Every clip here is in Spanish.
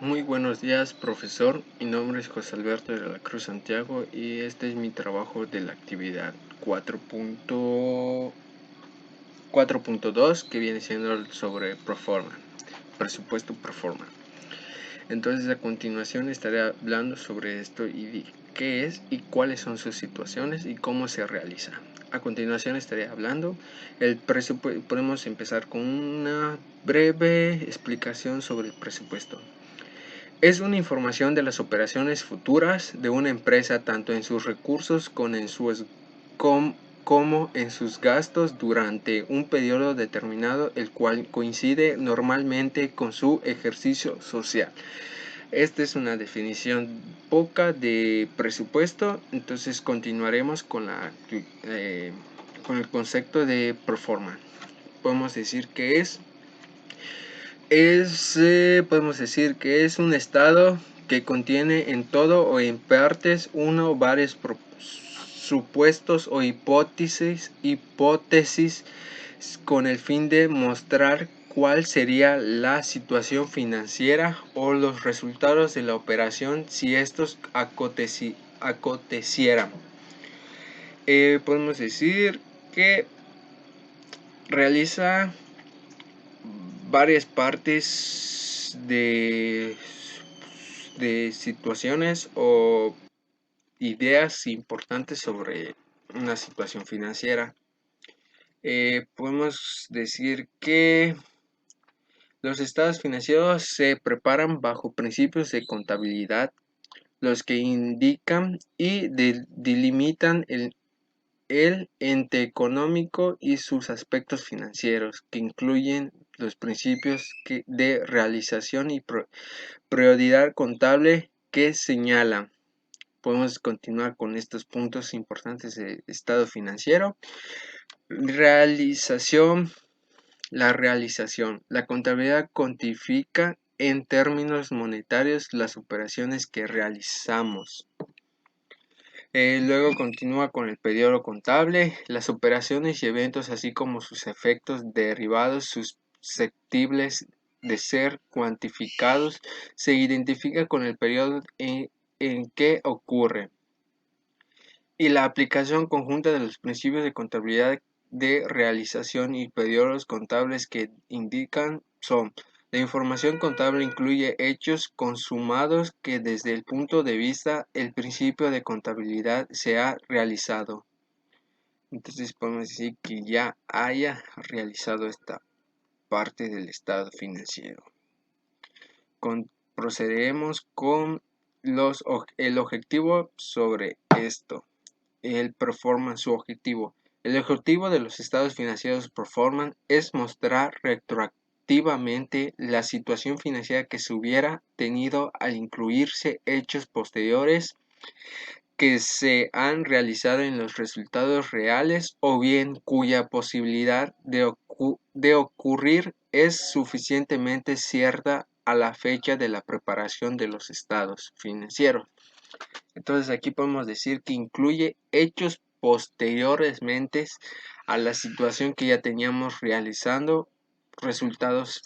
Muy buenos días, profesor. Mi nombre es José Alberto de la Cruz Santiago y este es mi trabajo de la actividad 4.2 que viene siendo sobre Proforma, presupuesto Proforma. Entonces a continuación estaré hablando sobre esto y qué es y cuáles son sus situaciones y cómo se realiza. A continuación estaré hablando podemos empezar con una breve explicación sobre el presupuesto. Es una información de las operaciones futuras de una empresa tanto en sus recursos como en sus gastos durante un periodo determinado, el cual coincide normalmente con su ejercicio social. Esta es una definición poca de presupuesto, entonces continuaremos con el concepto de proforma. Podemos decir que podemos decir que es un estado que contiene en todo o en partes uno o varios supuestos o hipótesis con el fin de mostrar cuál sería la situación financiera o los resultados de la operación si estos acontecieran. Podemos decir que realiza varias partes de situaciones o ideas importantes sobre una situación financiera. Podemos decir que los estados financieros se preparan bajo principios de contabilidad, los que indican y delimitan el ente económico y sus aspectos financieros, que incluyen los principios de realización y prioridad contable que señalan. Podemos continuar con estos puntos importantes del estado financiero. Realización. La realización. La contabilidad cuantifica en términos monetarios las operaciones que realizamos. Luego continúa con el periodo contable, las operaciones y eventos así como sus efectos derivados susceptibles de ser cuantificados se identifica con el periodo en que ocurre. Y la aplicación conjunta de los principios de contabilidad de realización y periodos contables que indican son: la información contable incluye hechos consumados que desde el punto de vista el principio de contabilidad se ha realizado. Entonces podemos decir que ya haya realizado esta parte del estado financiero. Procederemos con el objetivo sobre esto. El performance, su objetivo. El objetivo de los estados financieros performance es mostrar retroactivamente la situación financiera que se hubiera tenido al incluirse hechos posteriores que se han realizado en los resultados reales o bien cuya posibilidad de ocurrir es suficientemente cierta a la fecha de la preparación de los estados financieros. Entonces aquí podemos decir que incluye hechos posteriormente a la situación que ya teníamos realizando, resultados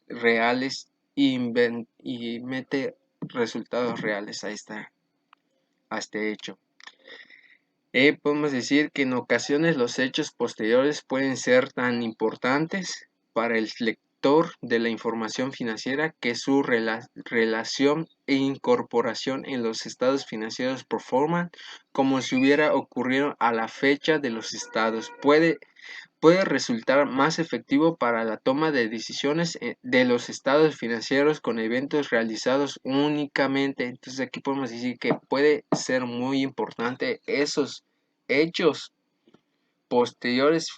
reales y mete resultados reales a este hecho. Podemos decir que en ocasiones los hechos posteriores pueden ser tan importantes para el lector de la información financiera que su relación e incorporación en los estados financieros performan como si hubiera ocurrido a la fecha de los estados. Puede resultar más efectivo para la toma de decisiones de los estados financieros con eventos realizados únicamente. Entonces aquí podemos decir que puede ser muy importante esos hechos posteriores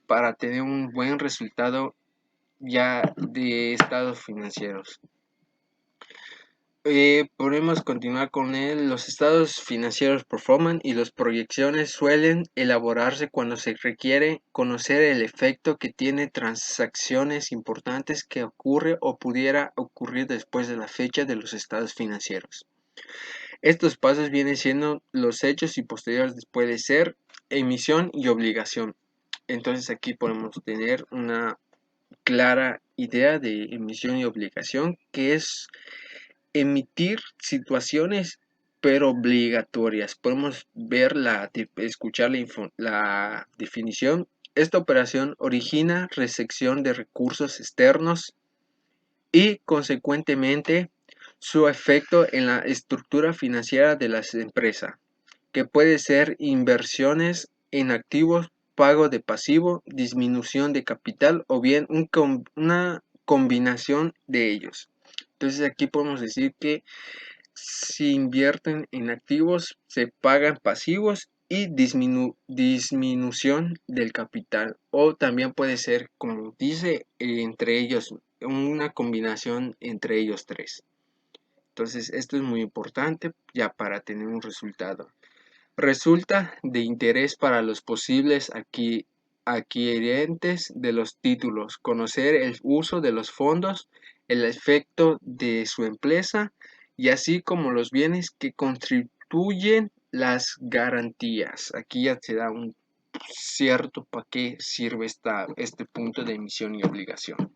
para tener un buen resultado ya de estados financieros. Podemos continuar con él. Los estados financieros performan y las proyecciones suelen elaborarse cuando se requiere conocer el efecto que tiene transacciones importantes que ocurre o pudiera ocurrir después de la fecha de los estados financieros. Estos pasos vienen siendo los hechos y posteriores después de ser emisión y obligación. Entonces aquí podemos tener una clara idea de emisión y obligación, que es emitir situaciones pero obligatorias. Podemos ver escuchar la definición. Esta operación origina recepción de recursos externos y consecuentemente su efecto en la estructura financiera de las empresas, que puede ser inversiones en activos, pago de pasivo, disminución de capital o bien una combinación de ellos. Entonces aquí podemos decir que si invierten en activos, se pagan pasivos y disminución del capital. O también puede ser, como dice, entre ellos, una combinación entre ellos tres. Entonces, esto es muy importante ya para tener un resultado. Resulta de interés para los posibles adquirientes de los títulos, conocer el uso de los fondos, el efecto de su empresa y así como los bienes que constituyen las garantías. Aquí ya se da un cierto para qué sirve este punto de emisión y obligación.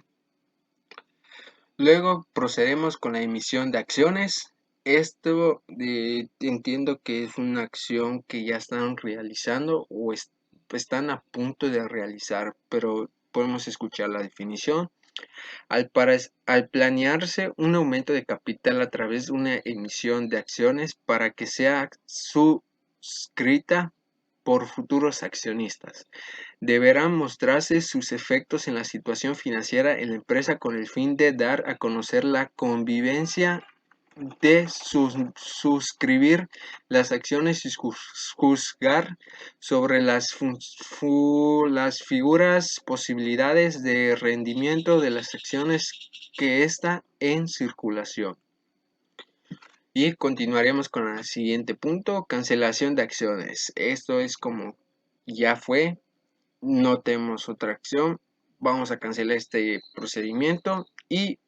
Luego procedemos con la emisión de acciones. Esto entiendo que es una acción que ya están realizando o están a punto de realizar, pero podemos escuchar la definición. Al planearse un aumento de capital a través de una emisión de acciones para que sea suscrita por futuros accionistas. Deberán mostrarse sus efectos en la situación financiera en la empresa con el fin de dar a conocer la convivencia de suscribir las acciones y juzgar sobre las figuras posibilidades de rendimiento de las acciones que está en circulación. Y continuaremos con el siguiente punto, cancelación de acciones. Esto es como ya fue, no tenemos otra acción, vamos a cancelar este procedimiento y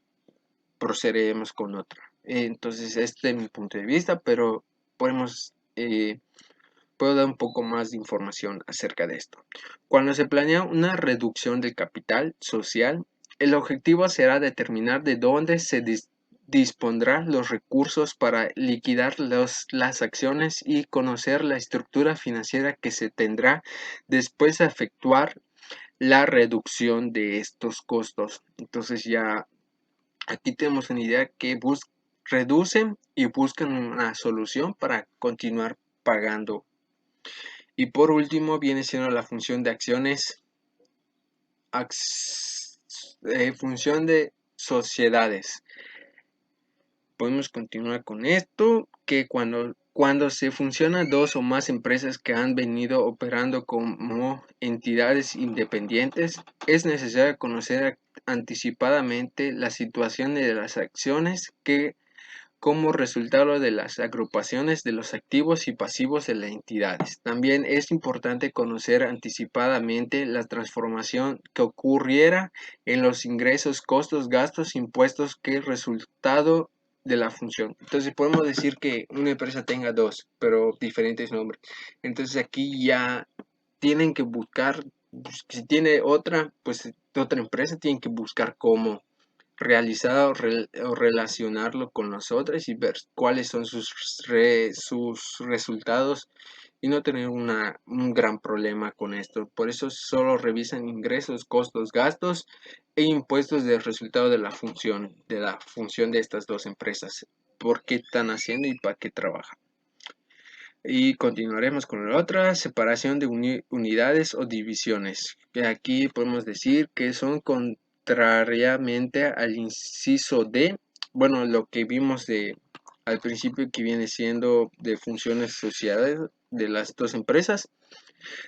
procederemos con otra. Entonces, este es mi punto de vista, pero puedo dar un poco más de información acerca de esto. Cuando se planea una reducción del capital social, el objetivo será determinar de dónde se dispondrán los recursos para liquidar las acciones y conocer la estructura financiera que se tendrá después de efectuar la reducción de estos costos. Entonces ya aquí tenemos una idea que reducen y buscan una solución para continuar pagando. Y por último viene siendo la función de acciones, función de sociedades. Podemos continuar con esto, que cuando se fusionan dos o más empresas que han venido operando como entidades independientes, es necesario conocer anticipadamente la situación de las acciones que como resultado de las agrupaciones de los activos y pasivos de las entidades. También es importante conocer anticipadamente la transformación que ocurriera en los ingresos, costos, gastos, impuestos que resultado de la función. Entonces podemos decir que una empresa tenga dos, pero diferentes nombres. Entonces aquí ya tienen que buscar, si tiene otra, pues otra empresa tiene que buscar cómo realizar o relacionarlo con nosotros y ver cuáles son sus resultados y no tener un gran problema con esto. Por eso solo revisan ingresos, costos, gastos e impuestos del resultado de la función de estas dos empresas. ¿Por qué están haciendo y para qué trabajan? Y continuaremos con la otra, separación de unidades o divisiones. Que aquí podemos decir que son contrariamente al inciso D, bueno, lo que vimos al principio que viene siendo de funciones sociales de las dos empresas.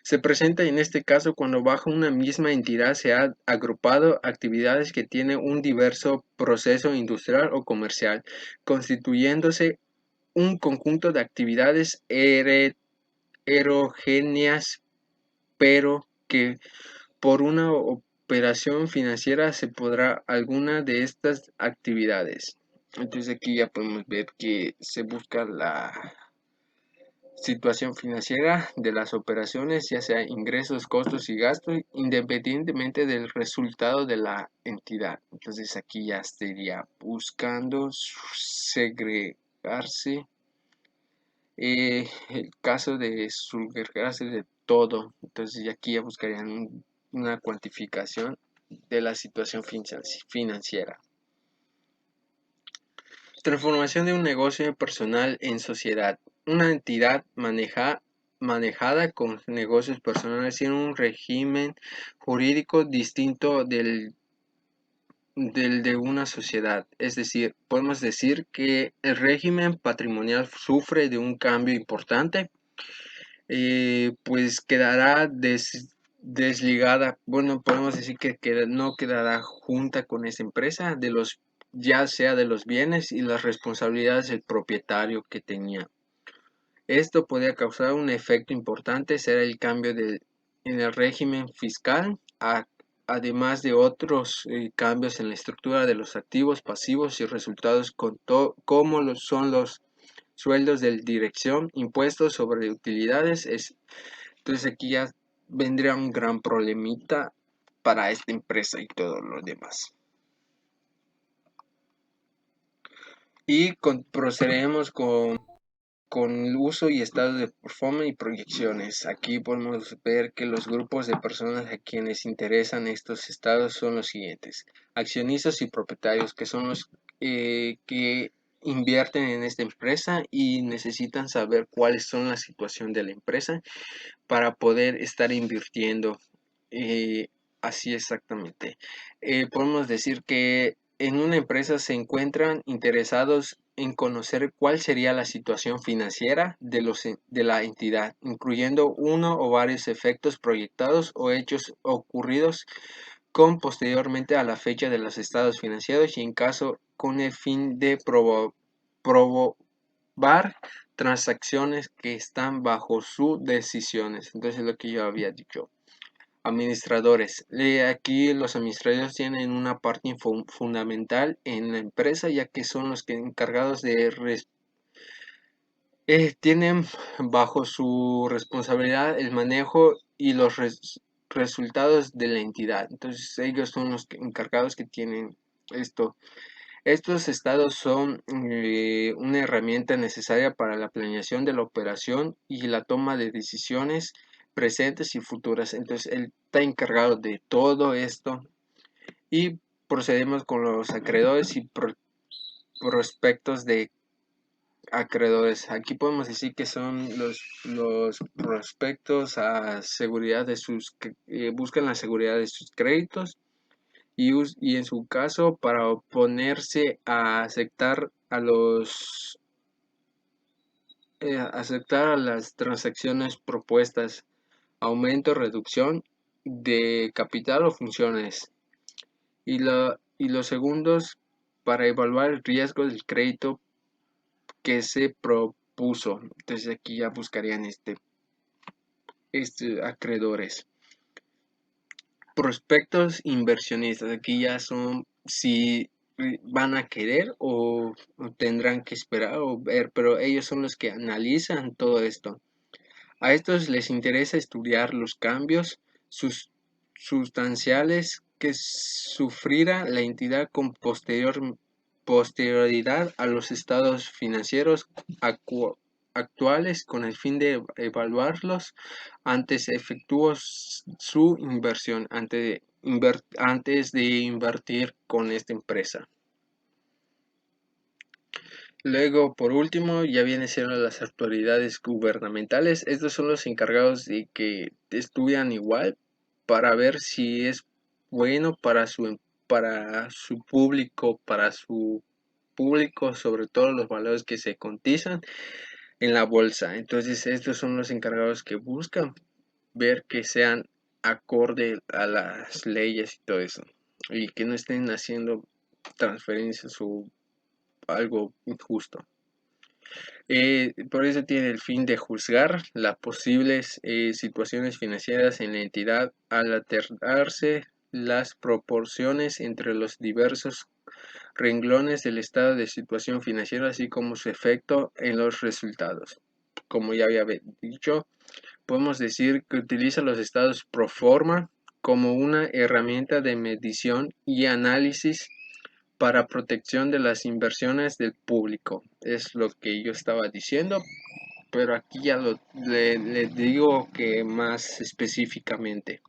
Se presenta en este caso cuando bajo una misma entidad se ha agrupado actividades que tienen un diverso proceso industrial o comercial, constituyéndose un conjunto de actividades heterogéneas, pero que por una operación financiera se podrá alguna de estas actividades. Entonces aquí ya podemos ver que se busca situación financiera de las operaciones, ya sea ingresos, costos y gastos, independientemente del resultado de la entidad. Entonces aquí ya estaría buscando segregarse, el caso de segregarse de todo. Entonces aquí ya buscarían una cuantificación de la situación financiera. Transformación de un negocio personal en sociedad. Una entidad manejada con negocios personales tiene un régimen jurídico distinto del de una sociedad. Es decir, podemos decir que el régimen patrimonial sufre de un cambio importante, pues quedará desligada. Bueno, podemos decir que no quedará junta con esa empresa de los, ya sea de los bienes y las responsabilidades del propietario que tenía. Esto podría causar un efecto importante, será el cambio en el régimen fiscal, además de otros cambios en la estructura de los activos, pasivos y resultados, como son los sueldos de dirección, impuestos sobre utilidades. Entonces aquí ya vendría un gran problemita para esta empresa y todo lo demás. Y procederemos con el uso y estado de performance y proyecciones. Aquí podemos ver que los grupos de personas a quienes interesan estos estados son los siguientes: accionistas y propietarios, que son los que invierten en esta empresa y necesitan saber cuáles son la situación de la empresa para poder estar invirtiendo. eh, Así exactamente. Podemos decir que en una empresa se encuentran interesados en conocer cuál sería la situación financiera de la entidad, incluyendo uno o varios efectos proyectados o hechos ocurridos con posteriormente a la fecha de los estados financieros, y en caso con el fin de probar transacciones que están bajo sus decisiones. Entonces, lo que yo había dicho. Administradores. Aquí los administradores tienen una parte fundamental en la empresa, ya que son los que encargados de tienen bajo su responsabilidad el manejo y los resultados de la entidad. Entonces ellos son los encargados que tienen esto. Estos estados son una herramienta necesaria para la planeación de la operación y la toma de decisiones presentes y futuras. Entonces, él está encargado de todo esto. Y procedemos con los acreedores y prospectos de acreedores. Aquí podemos decir que son los prospectos a seguridad de buscan la seguridad de sus créditos, y en su caso para oponerse a aceptar a las transacciones propuestas, aumento, reducción de capital o funciones, y los segundos para evaluar el riesgo del crédito que se propuso. Entonces aquí ya buscarían acreedores. Prospectos inversionistas, aquí ya son si van a querer o tendrán que esperar o ver, pero ellos son los que analizan todo esto. A estos les interesa estudiar los cambios sustanciales que sufrirá la entidad con posterioridad a los estados financieros actuales, con el fin de evaluarlos antes efectúa su inversión, antes de invertir con esta empresa. Luego, por último, ya vienen siendo las autoridades gubernamentales. Estos son los encargados de que estudian igual para ver si es bueno para su público, sobre todo los valores que se cotizan en la bolsa. Entonces, estos son los encargados que buscan ver que sean acorde a las leyes y todo eso, y que no estén haciendo transferencias o algo injusto. Por eso tiene el fin de juzgar las posibles situaciones financieras en la entidad al alternarse las proporciones entre los diversos renglones del estado de situación financiera, así como su efecto en los resultados. como ya había dicho, podemos decir que utiliza los estados pro forma como una herramienta de medición y análisis para protección de las inversiones del público. Es lo que yo estaba diciendo, pero aquí ya le digo que más específicamente.